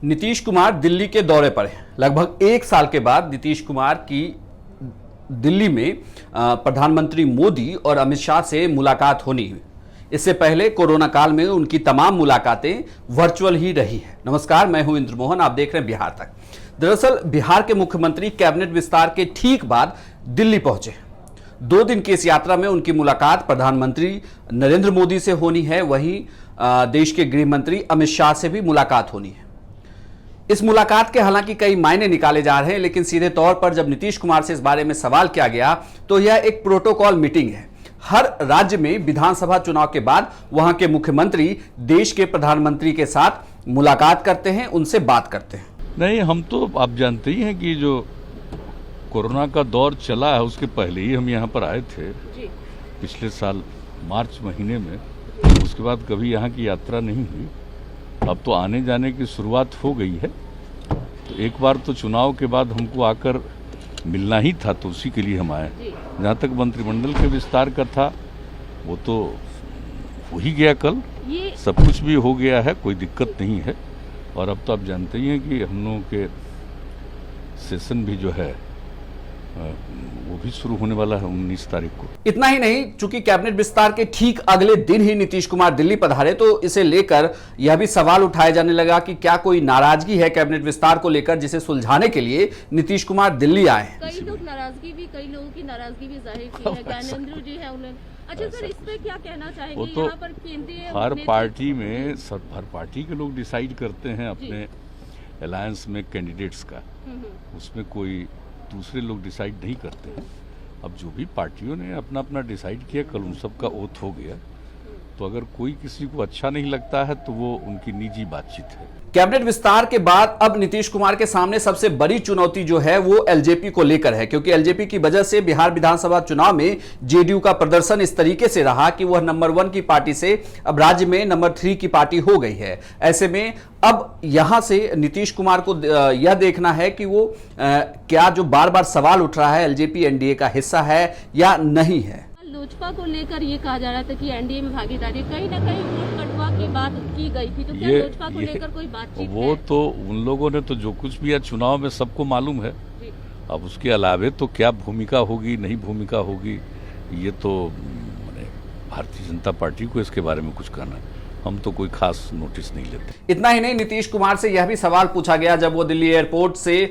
नीतीश कुमार दिल्ली के दौरे पर हैं। लगभग एक साल के बाद नीतीश कुमार की दिल्ली में प्रधानमंत्री मोदी और अमित शाह से मुलाकात होनी हुई। इससे पहले कोरोना काल में उनकी तमाम मुलाकातें वर्चुअल ही रही है। नमस्कार, मैं हूं इंद्र मोहन, आप देख रहे हैं बिहार तक। दरअसल बिहार के मुख्यमंत्री कैबिनेट विस्तार के ठीक बाद दिल्ली पहुंचे। 2 दिन की इस यात्रा में उनकी मुलाकात प्रधानमंत्री नरेंद्र मोदी से होनी है, वहीं देश के गृह मंत्री अमित शाह से भी मुलाकात होनी है। इस मुलाकात के हालांकि कई मायने निकाले जा रहे हैं, लेकिन सीधे तौर पर जब नीतीश कुमार से इस बारे में सवाल किया गया तो यह एक प्रोटोकॉल मीटिंग है। हर राज्य में विधानसभा चुनाव के बाद वहां के मुख्यमंत्री देश के प्रधानमंत्री के साथ मुलाकात करते हैं, उनसे बात करते हैं। नहीं, हम तो आप जानते ही हैं कि जो कोरोना का दौर चला है उसके पहले ही हम यहाँ पर आए थे पिछले साल मार्च महीने में। उसके बाद कभी यहाँ की यात्रा नहीं हुई। अब तो आने जाने की शुरुआत हो गई है। तो एक बार तो चुनाव के बाद हमको आकर मिलना ही था, तो उसी के लिए हम आए। जहाँ तक मंत्रिमंडल के विस्तार का था वो तो हो ही गया, कल सब कुछ भी हो गया है, कोई दिक्कत नहीं है। और अब तो आप जानते ही हैं कि हम लोगों के सेशन भी जो है वो भी शुरू होने वाला है 19 तारीख को। इतना ही नहीं, चूंकि कैबिनेट विस्तार के ठीक अगले दिन ही नीतीश कुमार दिल्ली पधारे, तो इसे लेकर यह भी सवाल उठाया जाने लगा कि क्या कोई नाराजगी है कैबिनेट विस्तार को लेकर, जिसे सुलझाने के लिए नीतीश कुमार दिल्ली आए। कई लोगों की नाराजगी भी जाहिर की है। ज्ञानेंद्र जी है उन्हें। अच्छा सर, इस पे क्या कहना चाहेंगे? वो तो यहाँ पर केंद्रीय हर पार्टी में हर पार्टी के लोग डिसाइड करते हैं अपने अलायंस में कैंडिडेट्स का, उसमें कोई दूसरे लोग डिसाइड नहीं करते हैं। अब जो भी पार्टियों ने अपना अपना डिसाइड किया, कल उन सब का ओथ हो गया। तो अगर कोई किसी को अच्छा नहीं लगता है तो वो उनकी निजी बातचीत है। कैबिनेट विस्तार के बाद अब नीतीश कुमार के सामने सबसे बड़ी चुनौती जो है वो एलजेपी को लेकर है, क्योंकि एलजेपी की वजह से बिहार विधानसभा चुनाव में जेडीयू का प्रदर्शन इस तरीके से रहा कि वह नंबर 1 की पार्टी से अब राज्य में नंबर 3 की पार्टी हो गई है। ऐसे में अब यहां से नीतीश कुमार को यह देखना है कि वो क्या जो बार बार सवाल उठ रहा है, एलजेपी एनडीए का हिस्सा है या नहीं है। लोजपा को लेकर ये कहा जा रहा था कि एनडीए में भागीदारी, कहीं ना कहीं कटवा की बात की गई थी, तो क्या लोजपा को लेकर कोई बातचीत है? वो तो उन लोगों ने तो जो कुछ भी है चुनाव में सबको मालूम है। अब उसके अलावे तो क्या भूमिका होगी, नहीं भूमिका होगी, ये तो भारतीय जनता पार्टी को इसके बारे में कुछ कहना है। हम तो कोई खास नोटिस नहीं लेते। इतना ही नहीं, नीतीश कुमार से यह भी सवाल पूछा गया जब वो दिल्ली एयरपोर्ट से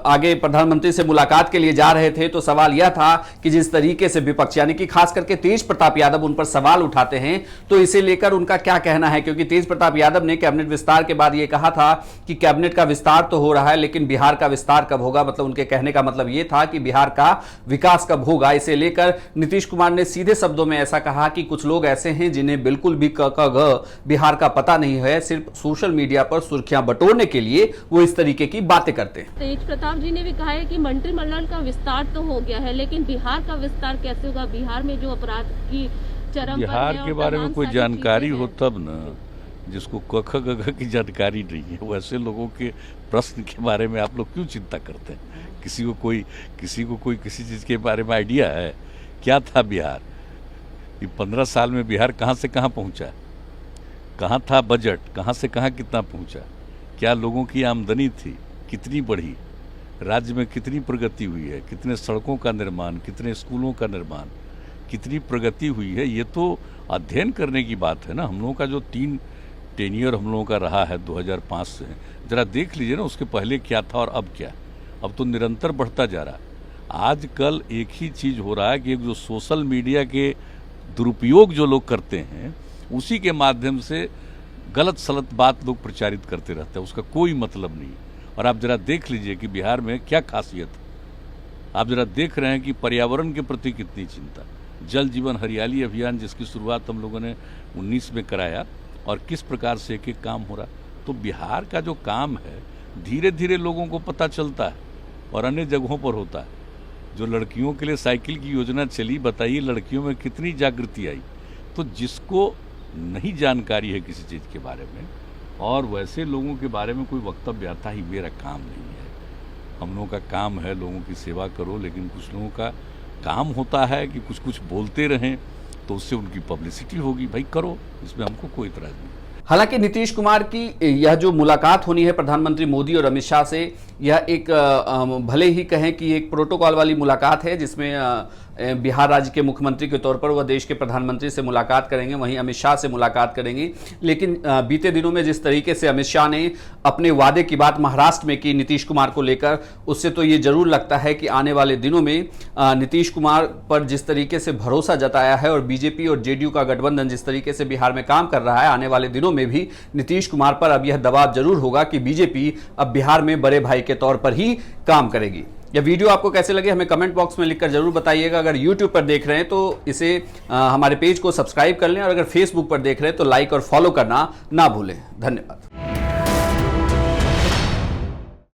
आगे प्रधानमंत्री से मुलाकात के लिए जा रहे थे, तो सवाल यह था कि जिस तरीके से विपक्ष यानी कि खास करके तेज प्रताप यादव उन पर सवाल उठाते हैं, तो इसे लेकर उनका क्या कहना है। क्योंकि तेज प्रताप यादव ने कैबिनेट विस्तार के बाद यह कहा था कि कैबिनेट का विस्तार तो हो रहा है, लेकिन बिहार का विस्तार कब होगा, मतलब उनके कहने का मतलब यह था कि बिहार का विकास कब होगा। इसे लेकर नीतीश कुमार ने सीधे शब्दों में ऐसा कहा कि कुछ लोग ऐसे हैं जिन्हें बिल्कुल भी बिहार का पता नहीं है, सिर्फ सोशल मीडिया पर सुर्खियां बटोरने के लिए वो इस तरीके की बातें करते हैं। तेज प्रताप जी ने भी कहा है कि मंत्रिमंडल का विस्तार तो हो गया है, लेकिन बिहार का विस्तार कैसे होगा? बिहार में जो अपराध की चरम बिहार के बारे में कोई जानकारी हो तब ना, जिसको कख गघ की जानकारी नहीं है, वैसे लोगों के प्रश्न के बारे में आप लोग क्यों चिंता करते हैं? किसी को कोई किसी चीज के बारे में आइडिया है? क्या था बिहार? 15 साल में बिहार कहाँ से कहाँ पहुँचा? कहाँ था बजट? कहाँ से कहाँ कितना पहुँचा? क्या लोगों की आमदनी थी? कितनी बढ़ी? राज्य में कितनी प्रगति हुई है? कितने सड़कों का निर्माण, कितने स्कूलों का निर्माण, कितनी प्रगति हुई है? ये तो अध्ययन करने की बात है ना। हम लोगों का जो 3 टेन्योर हम लोगों का रहा है 2005 से, जरा देख लीजिए ना, उसके पहले क्या था और अब क्या। अब तो निरंतर बढ़ता जा रहा है। आजकल एक ही चीज़ हो रहा है कि जो सोशल मीडिया के दुरुपयोग जो लोग करते हैं, उसी के माध्यम से गलत सलत बात लोग प्रचारित करते रहते हैं, उसका कोई मतलब नहीं। और आप जरा देख लीजिए कि बिहार में क्या खासियत है। आप जरा देख रहे हैं कि पर्यावरण के प्रति कितनी चिंता, जल जीवन हरियाली अभियान जिसकी शुरुआत हम लोगों ने 19 में कराया, और किस प्रकार से एक काम हो रहा। तो बिहार का जो काम है धीरे धीरे लोगों को पता चलता है और अन्य जगहों पर होता है। जो लड़कियों के लिए साइकिल की योजना चली, बताइए लड़कियों में कितनी जागृति आई। तो जिसको नहीं जानकारी है किसी चीज़ के बारे में, और वैसे लोगों के बारे में कोई वक्तव्य आता ही मेरा काम नहीं है। हम लोगों का काम है लोगों की सेवा करो, लेकिन कुछ लोगों का काम होता है कि कुछ बोलते रहें तो उससे उनकी पब्लिसिटी होगी। भाई करो, इसमें हमको कोई इतराज़ नहीं। हालांकि नीतीश कुमार की यह जो मुलाकात होनी है प्रधानमंत्री मोदी और अमित शाह से, यह एक भले ही कहें कि एक प्रोटोकॉल वाली मुलाकात है, जिसमें बिहार राज्य के मुख्यमंत्री के तौर पर वह देश के प्रधानमंत्री से मुलाकात करेंगे, वहीं अमित शाह से मुलाकात करेंगे। लेकिन बीते दिनों में जिस तरीके से अमित शाह ने अपने वादे की बात महाराष्ट्र में की नीतीश कुमार को लेकर, उससे तो ये जरूर लगता है कि आने वाले दिनों में नीतीश कुमार पर जिस तरीके से भरोसा जताया है और बीजेपी और जेडीयू का गठबंधन जिस तरीके से बिहार में काम कर रहा है, आने वाले दिनों में भी नीतीश कुमार पर अब यह दबाव जरूर होगा कि बीजेपी अब बिहार में बड़े भाई के तौर पर ही काम करेगी। यह वीडियो आपको कैसे लगे हमें कमेंट बॉक्स में लिखकर जरूर बताइएगा। अगर YouTube पर देख रहे हैं तो इसे हमारे पेज को सब्सक्राइब कर लें, और अगर Facebook पर देख रहे हैं तो लाइक और फॉलो करना ना भूलें। धन्यवाद।